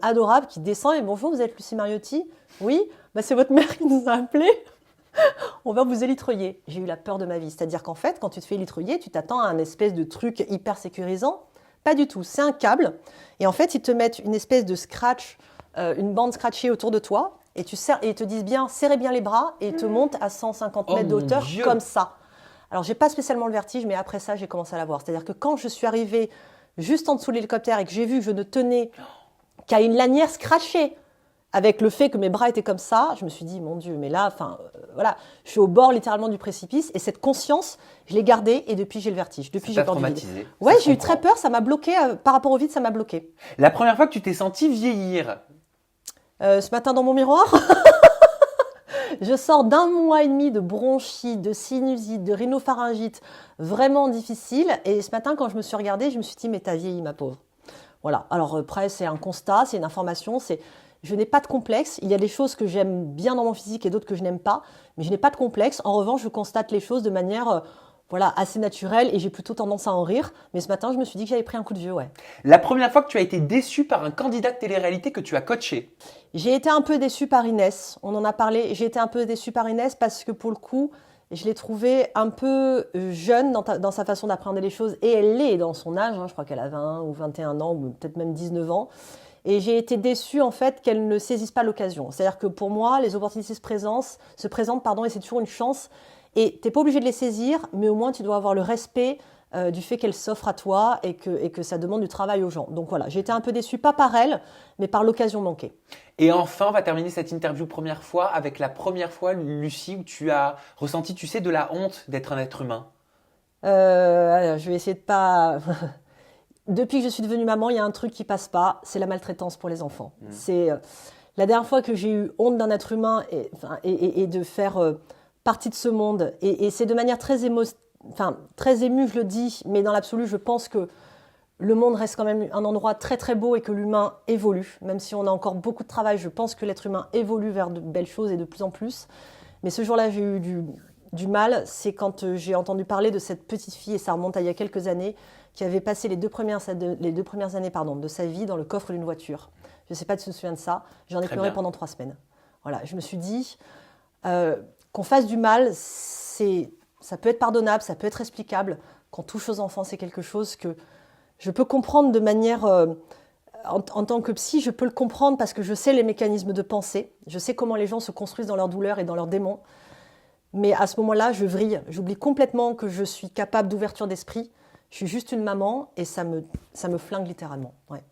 Adorable qui descend et bonjour, vous êtes Lucie Mariotti? Oui, bah c'est votre mère qui nous a appelés. On va vous élitreiller. J'ai eu la peur de ma vie. C'est-à-dire qu'en fait, quand tu te fais élitreiller, tu t'attends à un espèce de truc hyper sécurisant. Pas du tout. C'est un câble. Et en fait, ils te mettent une espèce de scratch, une bande scratchée autour de toi. Et, et ils te disent bien, serrez bien les bras et ils te montent à 150 mètres de hauteur comme ça. Alors, j'ai pas spécialement le vertige, mais après ça, j'ai commencé à l'avoir. C'est-à-dire que quand je suis arrivée juste en dessous de l'hélicoptère et que j'ai vu que je ne tenais qu'à une lanière scratchée, avec le fait que mes bras étaient comme ça, je me suis dit, mon Dieu, mais là, voilà, je suis au bord littéralement du précipice, et cette conscience, je l'ai gardée, et depuis, j'ai le vertige. Depuis, j'ai peur du vide. Ouais, j'ai eu très peur, ça m'a bloqué, par rapport au vide, ça m'a bloqué. La première fois que tu t'es sentie vieillir? Ce matin, dans mon miroir, je sors d'un mois et demi de bronchite, de sinusite, de rhinopharyngite, vraiment difficile, et ce matin, quand je me suis regardée, je me suis dit, mais t'as vieilli, ma pauvre. Voilà, alors après, c'est un constat, c'est une information, je n'ai pas de complexe. Il y a des choses que j'aime bien dans mon physique et d'autres que je n'aime pas, mais je n'ai pas de complexe. En revanche, je constate les choses de manière voilà, assez naturelle et j'ai plutôt tendance à en rire. Mais ce matin, je me suis dit que j'avais pris un coup de vieux, ouais. La première fois que tu as été déçue par un candidat de télé-réalité que tu as coaché? J'ai été un peu déçue par Inès, on en a parlé. J'ai été un peu déçue par Inès parce que pour le coup, je l'ai trouvée un peu jeune dans sa façon d'appréhender les choses. Et elle l'est dans son âge, hein, je crois qu'elle a 20 ou 21 ans, ou peut-être même 19 ans. Et j'ai été déçue en fait qu'elle ne saisisse pas l'occasion. C'est-à-dire que pour moi, les opportunités se présentent, et c'est toujours une chance. Et tu n'es pas obligé de les saisir, mais au moins tu dois avoir le respect du fait qu'elle s'offre à toi et que ça demande du travail aux gens. Donc voilà, j'ai été un peu déçue, pas par elle, mais par l'occasion manquée. Et enfin, on va terminer cette interview première fois avec la première fois, Lucie, où tu as ressenti, tu sais, de la honte d'être un être humain. Je vais essayer de pas... Depuis que je suis devenue maman, il y a un truc qui passe pas, c'est la maltraitance pour les enfants. C'est la dernière fois que j'ai eu honte d'un être humain et de faire partie de ce monde. Et c'est de manière très émue, je le dis, mais dans l'absolu, je pense que le monde reste quand même un endroit très très beau et que l'humain évolue. Même si on a encore beaucoup de travail, je pense que l'être humain évolue vers de belles choses et de plus en plus. Mais ce jour-là, j'ai eu du mal, c'est quand j'ai entendu parler de cette petite fille, et ça remonte à il y a quelques années, qui avait passé les deux premières années de sa vie dans le coffre d'une voiture. Je ne sais pas si tu te souviens de ça. J'en ai pleuré pendant 3 semaines. Voilà, je me suis dit qu'on fasse du mal, ça peut être pardonnable, ça peut être explicable. Qu'on touche aux enfants, c'est quelque chose que je peux comprendre de manière... en tant que psy, je peux le comprendre parce que je sais les mécanismes de pensée. Je sais comment les gens se construisent dans leur douleur et dans leurs démons. Mais à ce moment-là, je vrille. J'oublie complètement que je suis capable d'ouverture d'esprit. Je suis juste une maman et ça me flingue littéralement. Ouais.